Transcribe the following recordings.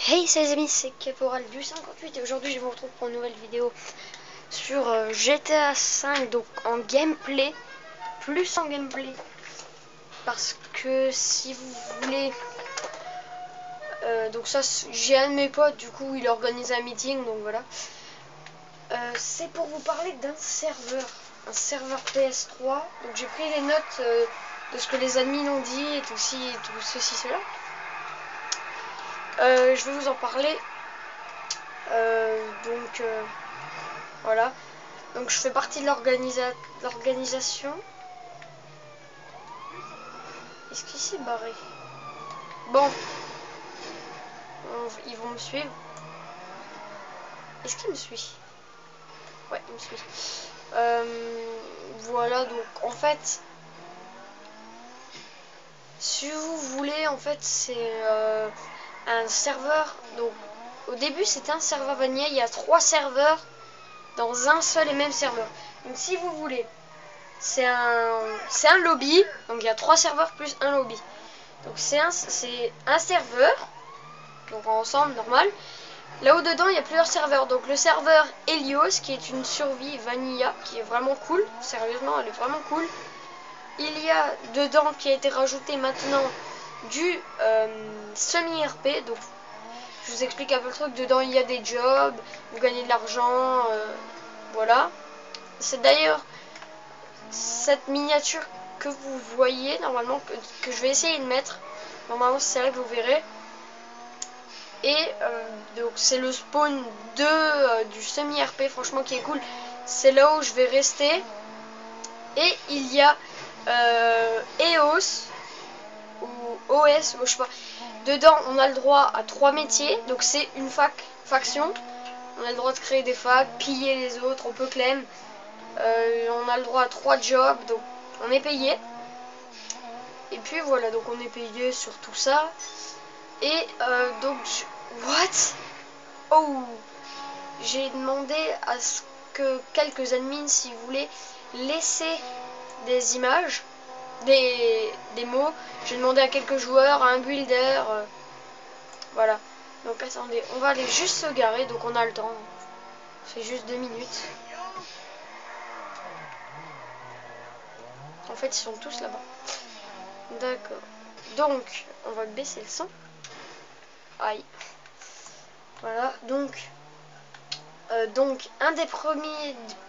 Hey c'est les amis, c'est Caporal du 58 et aujourd'hui je vous retrouve pour une nouvelle vidéo sur GTA 5, donc en gameplay, plus en gameplay, parce que si vous voulez, donc ça j'ai un de mes potes, du coup il organise un meeting, donc voilà, c'est pour vous parler d'un serveur, un serveur PS3, donc j'ai pris les notes de ce que les admins ont dit et tout ceci, cela. Je vais vous en parler. Voilà. Donc je fais partie de l'organisation. Est-ce qu'il s'est barré? Bon, ils vont me suivre. Est-ce qu'il me suit? Ouais, il me suit. Voilà, donc en fait, si vous voulez, en fait, c'est un serveur. Donc au début, c'était un serveur vanilla. Il y a 3 serveurs dans un seul et même serveur. Donc si vous voulez, c'est un lobby. Donc il y a 3 serveurs plus un lobby. Donc c'est un serveur, donc ensemble normal. Là-haut dedans il y a plusieurs serveurs. Donc le serveur Helios qui est une survie vanilla qui est vraiment cool. Sérieusement elle est vraiment cool. Il y a dedans qui a été rajouté maintenant du semi-RP. Donc je vous explique un peu le truc. Dedans il y a des jobs, vous gagnez de l'argent, voilà. C'est d'ailleurs cette miniature que vous voyez normalement, que je vais essayer de mettre. Normalement c'est là que vous verrez. Et donc c'est le spawn du semi-RP, franchement qui est cool. C'est là où je vais rester. Et il y a EOS ou OS, je sais pas. Dedans on a le droit à 3 métiers. Donc c'est une faction. On a le droit de créer des facs, piller les autres, on peut claim. On a le droit à 3 jobs, donc on est payé. Et puis voilà, donc on est payé sur tout ça. Et donc, what? Oh, j'ai demandé à ce que quelques admins, si vous voulez, laisser des images, des mots. J'ai demandé à quelques joueurs, à un builder, voilà. Donc attendez, on va aller juste se garer, donc on a le temps. C'est juste 2 minutes. En fait, ils sont tous là-bas. D'accord. Donc, on va baisser le son. Aïe. Voilà, donc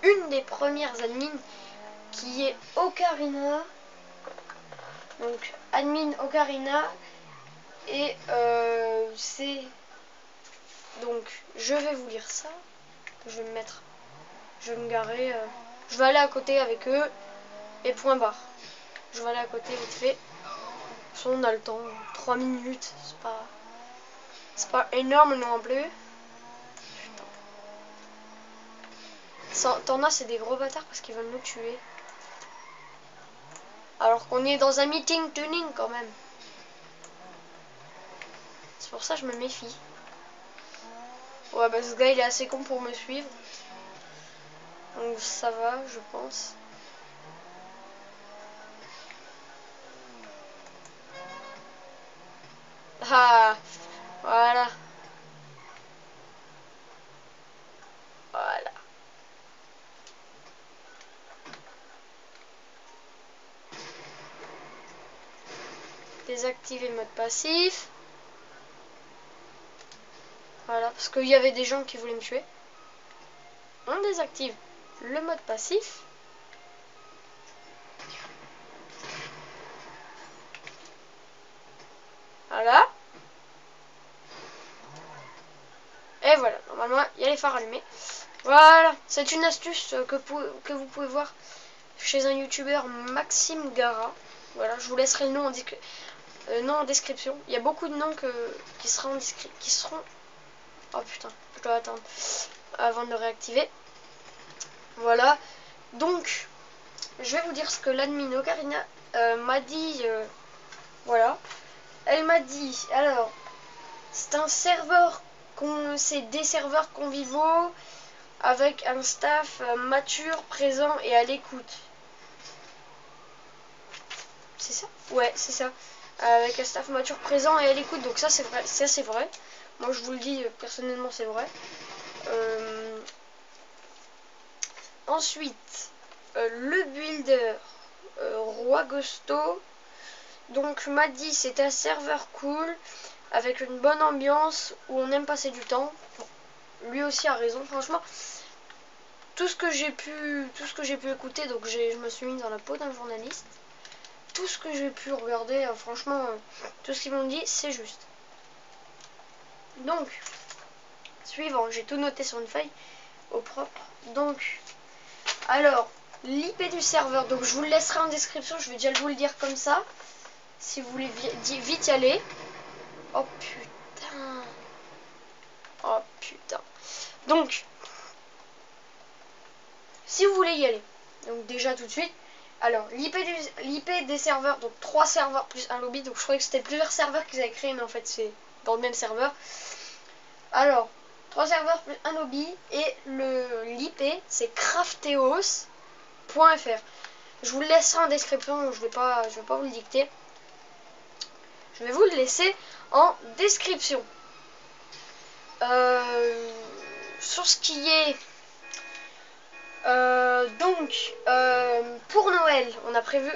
une des premières admins qui est Ocarina. Donc admin Ocarina. Et c'est... Donc je vais vous lire ça. Je vais me mettre... Je vais me garer. Je vais aller à côté avec eux. Et point barre. Je vais aller à côté vite fait. On a le temps. 3 minutes. C'est pas énorme non plus. T'en as, c'est des gros bâtards parce qu'ils veulent nous tuer. Alors qu'on est dans un meeting tuning quand même. C'est pour ça que je me méfie. Ouais, bah ce gars il est assez con pour me suivre. Donc ça va, je pense. Ah, voilà. Voilà. Désactiver le mode passif. Voilà, parce qu'il y avait des gens qui voulaient me tuer. On désactive le mode passif. Voilà. Et voilà, normalement, il y a les phares allumés. Voilà, c'est une astuce que vous pouvez voir chez un youtubeur, Maxime Gara. Voilà, je vous laisserai le nom en description. Il y a beaucoup de noms qui seront... Oh putain, je dois attendre avant de le réactiver. Voilà, donc je vais vous dire ce que l'admin Ocarina m'a dit. Voilà, elle m'a dit, alors, c'est un serveur, c'est des serveurs conviviaux avec un staff mature, présent et à l'écoute. C'est ça? Ouais, c'est ça. Avec un staff mature, présent et à l'écoute. Donc ça, c'est vrai. Ça, c'est vrai. Moi je vous le dis, personnellement c'est vrai. Ensuite, le builder Roi Gusto. Donc m'a dit c'est un serveur cool avec une bonne ambiance où on aime passer du temps. Bon, lui aussi a raison, franchement. Tout ce que j'ai pu écouter, donc je me suis mis dans la peau d'un journaliste. Tout ce que j'ai pu regarder, franchement, tout ce qu'ils m'ont dit, c'est juste. Donc, suivant, j'ai tout noté sur une feuille au propre. Donc, alors, l'IP du serveur, donc je vous le laisserai en description, je vais déjà vous le dire comme ça, si vous voulez vite y aller. Oh putain. Oh putain. Donc, si vous voulez y aller, donc déjà tout de suite, alors l'IP des serveurs, donc 3 serveurs plus un lobby, donc je croyais que c'était plusieurs serveurs qu'ils avaient créés, mais en fait c'est dans le même serveur. Alors, 3 serveurs plus un lobby, et l'IP c'est crafteos.fr. Je vous le laisserai en description, je vais pas vous le dicter. Je vais vous le laisser en description. Sur ce qui est pour Noël,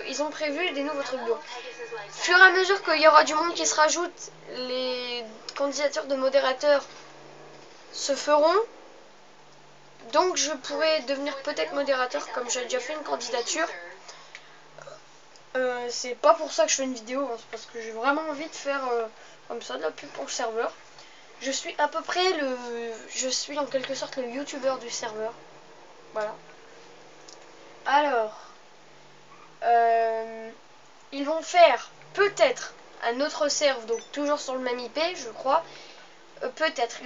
ils ont prévu des nouveaux trucs. Donc, au fur et à mesure qu'il y aura du monde qui se rajoute, les candidatures de modérateurs se feront. Donc je pourrais devenir peut-être modérateur, comme j'ai déjà fait une candidature. C'est pas pour ça que je fais une vidéo, hein, c'est parce que j'ai vraiment envie de faire comme ça de la pub pour le serveur. Je suis à peu près je suis en quelque sorte le youtubeur du serveur. Voilà. Alors, ils vont faire peut-être un autre serve, donc toujours sur le même IP, je crois. Peut-être.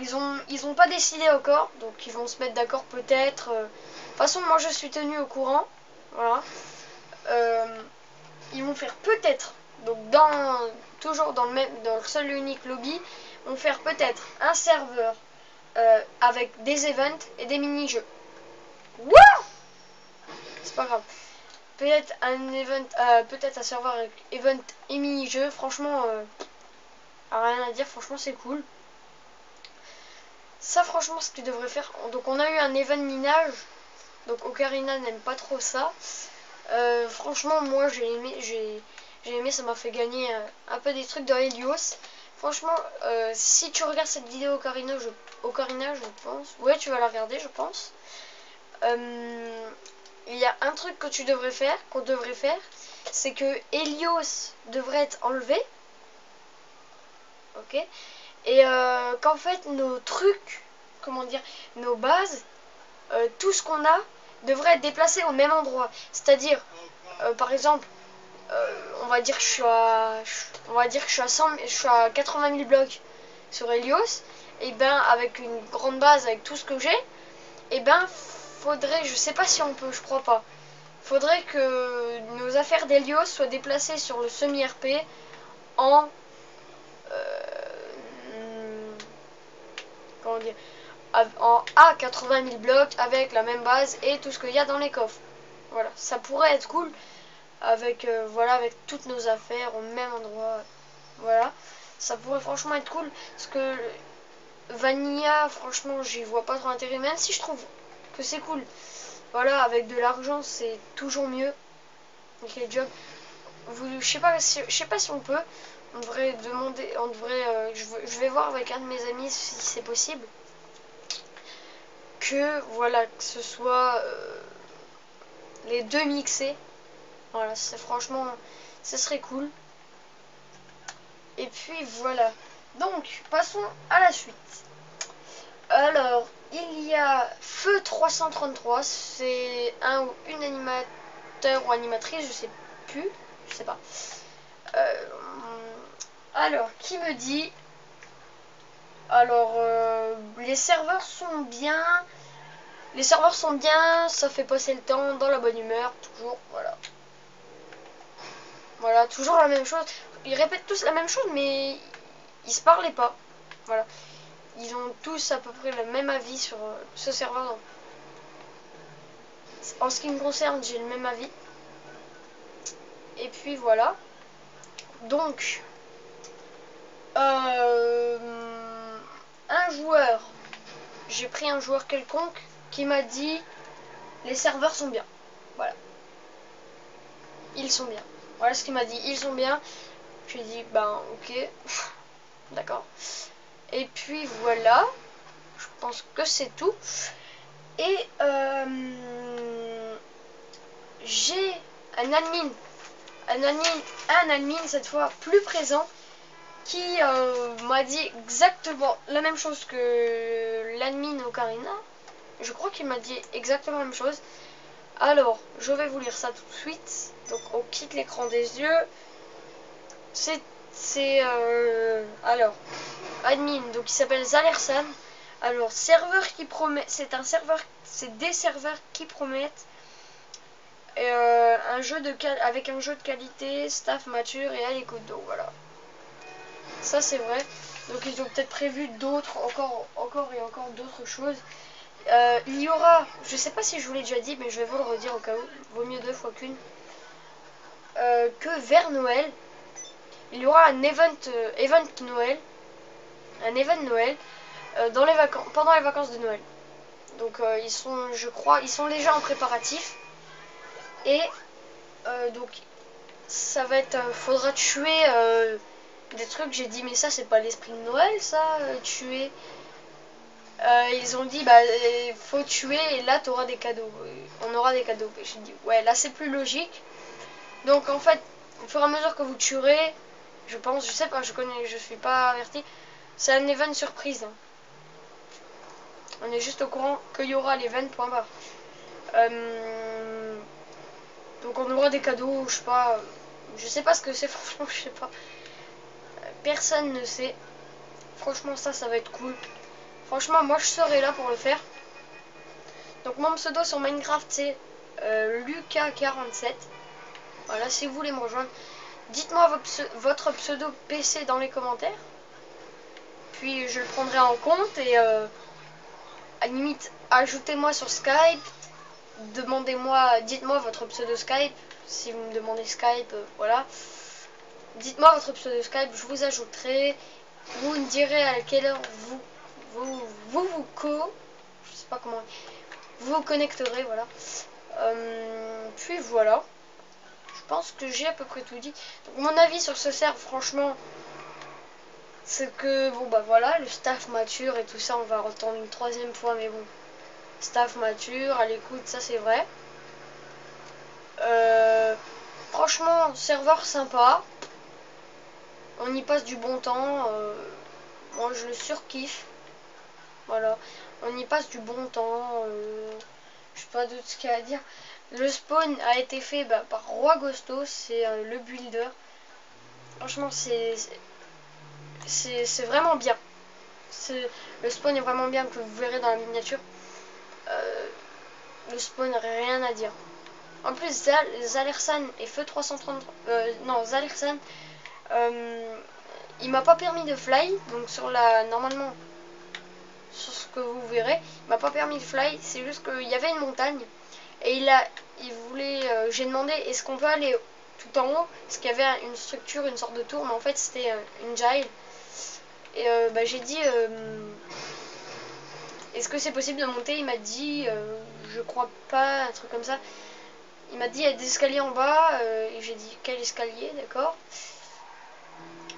Ils ont pas décidé encore, donc ils vont se mettre d'accord peut-être. De toute façon, moi je suis tenu au courant. Voilà. Ils vont faire peut-être, donc toujours dans le seul et unique lobby, vont faire peut-être un serveur avec des events et des mini-jeux. Wouah! C'est pas grave. Peut-être un event, peut-être un serveur avec event et mini-jeux. Franchement, rien à dire. Franchement, c'est cool. Ça, franchement, ce qu'ils devraient faire. Donc, on a eu un event minage. Donc, Ocarina n'aime pas trop ça. Franchement, moi, j'ai aimé. Ça m'a fait gagner un peu des trucs de Helios. Franchement, si tu regardes cette vidéo Ocarina, je pense. Ouais, tu vas la regarder, je pense. Il y a un truc que qu'on devrait faire, c'est que Helios devrait être enlevé. Ok. Et qu'en fait, nos trucs, comment dire, nos bases, tout ce qu'on a, devrait être déplacé au même endroit. C'est-à-dire, par exemple, on va dire que je suis à 80 000 blocs sur Helios. Et ben, avec une grande base, avec tout ce que j'ai, et ben, faudrait, je sais pas si on peut, je crois pas. Faudrait que nos affaires d'Helios soient déplacées sur le semi-RP en comment dire, en A 80 000 blocs avec la même base et tout ce qu'il y a dans les coffres. Voilà, ça pourrait être cool avec voilà, avec toutes nos affaires au même endroit. Voilà, ça pourrait franchement être cool parce que Vanilla, franchement, j'y vois pas trop intérêt, même si je trouve que c'est cool. Voilà, avec de l'argent, c'est toujours mieux. Donc les jobs, je sais pas si on peut. On devrait demander, je vais voir avec un de mes amis si c'est possible. Que voilà, que ce soit les deux mixés. Voilà, c'est franchement, ce serait cool. Et puis voilà. Donc, passons à la suite. Alors, il y a Feu 333, c'est un ou une animateur ou animatrice, je sais plus, je sais pas. Alors, qui me dit? Alors, les serveurs sont bien. Les serveurs sont bien, ça fait passer le temps dans la bonne humeur, toujours, voilà. Voilà, toujours la même chose. Ils répètent tous la même chose, mais ils se parlaient pas. Voilà. Ils ont tous à peu près le même avis sur ce serveur. Donc, en ce qui me concerne, j'ai le même avis. Et puis voilà. Donc, j'ai pris un joueur quelconque qui m'a dit les serveurs sont bien. Voilà. Ils sont bien. Voilà ce qu'il m'a dit. Ils sont bien. J'ai dit ben ok. D'accord. Et puis voilà. Je pense que c'est tout. Et j'ai un admin. Un admin cette fois plus présent qui m'a dit exactement la même chose que l'admin Ocarina. Je crois qu'il m'a dit exactement la même chose. Alors, je vais vous lire ça tout de suite. Donc, on quitte l'écran des yeux. Alors, admin, donc il s'appelle Zalersan. Alors, serveur qui promet, c'est des serveurs qui promettent avec un jeu de qualité, staff mature et à l'écoute. Donc voilà, ça c'est vrai. Donc ils ont peut-être prévu d'autres, encore et encore d'autres choses. Il y aura, je sais pas si je vous l'ai déjà dit, mais je vais vous le redire au cas où, vaut mieux 2 fois qu'une, que vers Noël, il y aura un event Noël, dans les vacances, pendant les vacances de Noël. Donc ils sont, je crois, ils sont déjà en préparatif. Et donc ça va être, faudra tuer des trucs. J'ai dit mais ça c'est pas l'esprit de Noël ça, tuer. Ils ont dit bah faut tuer et là t'auras des cadeaux. On aura des cadeaux. J'ai dit ouais là c'est plus logique. Donc en fait au fur et à mesure que vous tuerez, je pense, je sais pas, je suis pas averti. C'est un event surprise. Hein. On est juste au courant qu'il y aura l'event point barre. Donc on aura des cadeaux, je sais pas ce que c'est franchement, je sais pas. Personne ne sait. Franchement ça va être cool. Franchement moi je serai là pour le faire. Donc mon pseudo sur Minecraft c'est Lucas47. Voilà, si vous voulez me rejoindre, dites-moi votre pseudo PC dans les commentaires. Puis je le prendrai en compte et à la limite ajoutez-moi sur Skype. Dites-moi votre pseudo Skype. Si vous me demandez Skype, voilà. Dites-moi votre pseudo Skype, je vous ajouterai. Vous me direz à quelle heure je sais pas comment, vous connecterez, voilà. Puis voilà. Je pense que j'ai à peu près tout dit. Donc, mon avis sur ce serve, franchement, c'est que, bon bah voilà, le staff mature et tout ça, on va entendre une 3e fois, mais bon. Staff mature, à l'écoute, ça c'est vrai. Franchement, serveur sympa. On y passe du bon temps. Moi, je le surkiffe. Voilà. On y passe du bon temps. Je sais pas d'autre ce qu'il y a à dire. Le spawn a été fait par Roi Gosto. C'est le builder. Franchement, c'est vraiment bien. Le spawn est vraiment bien, que vous verrez dans la miniature. Le spawn, rien à dire. En plus, Zalersan et Feu 330... non, Zalersan... il m'a pas permis de fly, donc normalement sur ce que vous verrez, il m'a pas permis de fly, c'est juste qu'il y avait une montagne et il voulait, j'ai demandé est-ce qu'on peut aller tout en haut, parce qu'il y avait une structure, une sorte de tour, mais en fait c'était une jail et j'ai dit est-ce que c'est possible de monter, il m'a dit je crois pas, un truc comme ça, il m'a dit il y a des escaliers en bas et j'ai dit quel escalier, d'accord.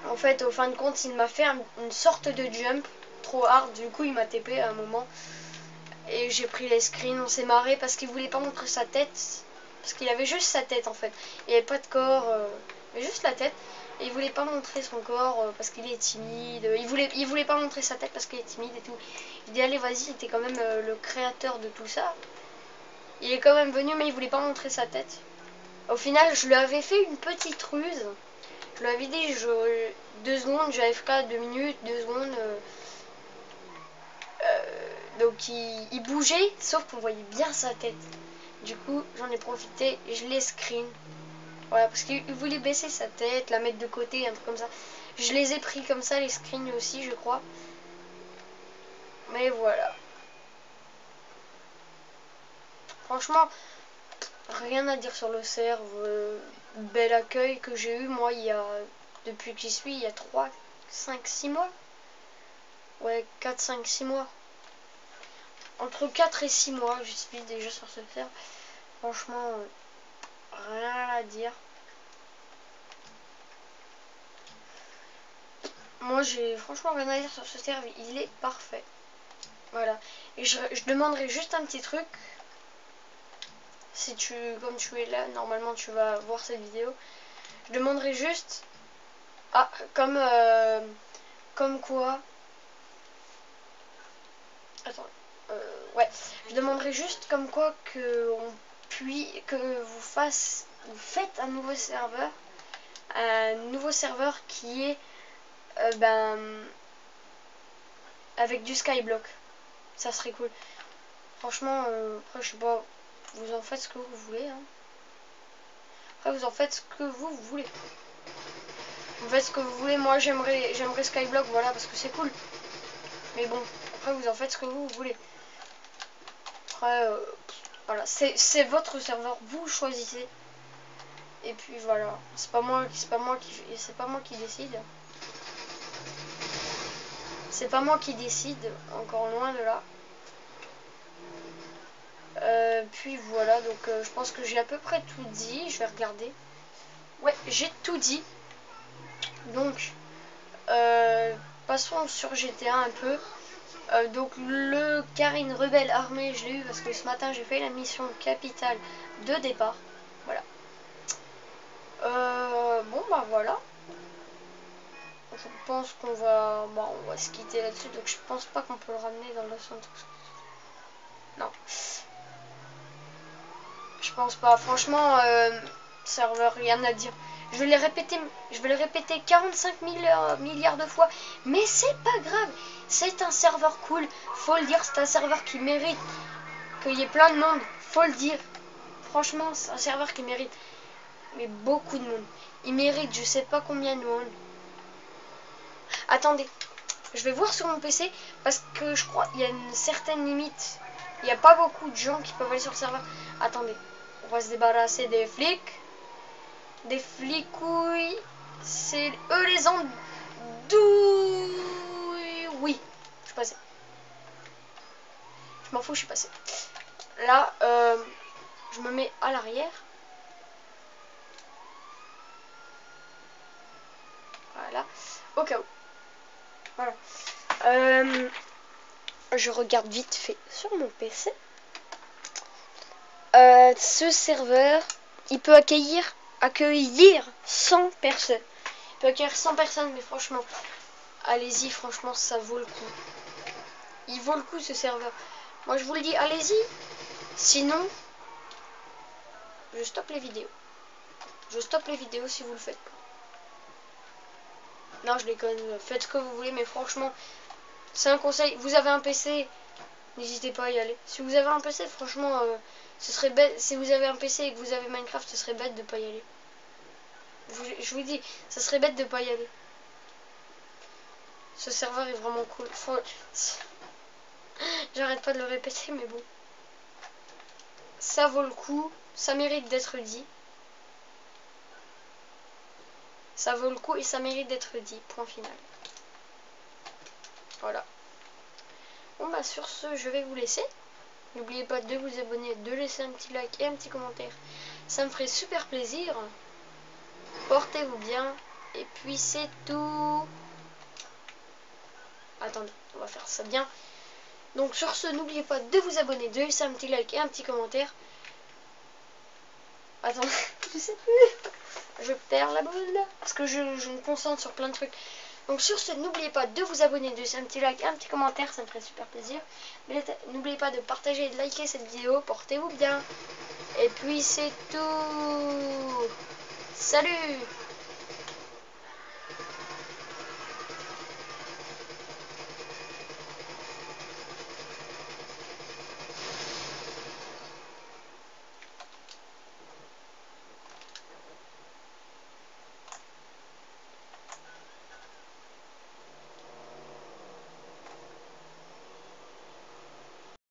En fait, au fin de compte, il m'a fait une sorte de jump trop hard. Du coup, il m'a TP à un moment. Et j'ai pris les screens. On s'est marré parce qu'il voulait pas montrer sa tête. Parce qu'il avait juste sa tête en fait. Il n'y avait pas de corps. Mais juste la tête. Et il voulait pas montrer son corps parce qu'il est timide. Il voulait pas montrer sa tête parce qu'il est timide et tout. Il dit allez vas-y, t'es quand même le créateur de tout ça. Il est quand même venu mais il voulait pas montrer sa tête. Au final, je lui avais fait une petite ruse. Je lui avais dit 2 secondes, j'ai AFK 2 minutes, 2 secondes. Donc il bougeait, sauf qu'on voyait bien sa tête. Du coup, j'en ai profité et je l'ai screen. Voilà, parce qu'il voulait baisser sa tête, la mettre de côté, un truc comme ça. Je les ai pris comme ça, les screens aussi, je crois. Mais voilà. Franchement, rien à dire sur le serve. Bel accueil que j'ai eu, moi, depuis que j'y suis, il y a 3, 5, 6 mois. Ouais, 4, 5, 6 mois. entre 4 et 6 mois, je suis déjà sur ce serveur. Franchement, rien à dire. Moi, j'ai franchement rien à dire sur ce serveur. Il est parfait. Voilà. Et je demanderai juste un petit truc. Si comme tu es là, normalement tu vas voir cette vidéo. Je demanderai juste, comme quoi. Attends, ouais. Je demanderai juste comme quoi que vous faites un nouveau serveur qui est avec du skyblock. Ça serait cool. Franchement, après je sais pas, vous en faites ce que vous voulez. Hein. Après vous en faites ce que vous voulez. Vous faites ce que vous voulez. Moi j'aimerais skyblock, voilà, parce que c'est cool. Mais bon, après vous en faites ce que vous voulez. Après, voilà, c'est votre serveur, vous choisissez. Et puis voilà, c'est pas moi qui décide. C'est pas moi qui décide, encore loin de là. Puis voilà, donc je pense que j'ai à peu près tout dit. Je vais regarder. Ouais, j'ai tout dit. Donc, passons sur GTA un peu. Donc le Karine Rebelle Armée, je l'ai eu parce que ce matin j'ai fait la mission capitale de départ. Voilà. Bon bah voilà. Je pense qu'on va, on va se quitter là-dessus. Donc je pense pas qu'on peut le ramener dans le centre. Non. Je pense pas. Franchement, serveur, rien à dire. Je vais le répéter 45 000 milliards de fois. Mais c'est pas grave. C'est un serveur cool. Faut le dire, c'est un serveur qui mérite qu'il y ait plein de monde. Faut le dire. Franchement, c'est un serveur qui mérite. Mais beaucoup de monde. Il mérite je sais pas combien de monde. Attendez. Je vais voir sur mon PC. Parce que je crois qu'il y a une certaine limite. Il n'y a pas beaucoup de gens qui peuvent aller sur le serveur. Attendez. On va se débarrasser des flics. Des flicouilles. C'est eux les andouilles. Oui. Je suis passé. Je m'en fous, je suis passé. Là, je me mets à l'arrière. Voilà. Au cas où. Voilà. Je regarde vite fait sur mon PC. Ce serveur, il peut accueillir 100 personnes. Il peut accueillir 100 personnes, mais franchement, allez-y, franchement, ça vaut le coup. Il vaut le coup ce serveur. Moi, je vous le dis, allez-y. Sinon, je stoppe les vidéos. Je stoppe les vidéos si vous le faites pas. Non, je déconne. Faites ce que vous voulez, mais franchement, c'est un conseil. Vous avez un PC, n'hésitez pas à y aller. Si vous avez un PC, franchement, ce serait bête. Si vous avez un PC et que vous avez Minecraft, ce serait bête de pas y aller. Je vous dis, ce serait bête de pas y aller. Ce serveur est vraiment cool. J'arrête pas de le répéter, mais bon. Ça vaut le coup. Ça mérite d'être dit. Ça vaut le coup et ça mérite d'être dit. Point final. Voilà. Bon bah sur ce, je vais vous laisser. N'oubliez pas de vous abonner, de laisser un petit like et un petit commentaire. Ça me ferait super plaisir. Portez-vous bien. Et puis c'est tout. Attendez, on va faire ça bien. Donc sur ce, n'oubliez pas de vous abonner, de laisser un petit like et un petit commentaire. Attends, je sais plus. Je perds la boule. Parce que je me concentre sur plein de trucs. Donc sur ce, n'oubliez pas de vous abonner, de laisser un petit like et un petit commentaire. Ça me ferait super plaisir. N'oubliez pas de partager et de liker cette vidéo. Portez-vous bien. Et puis c'est tout. Salut!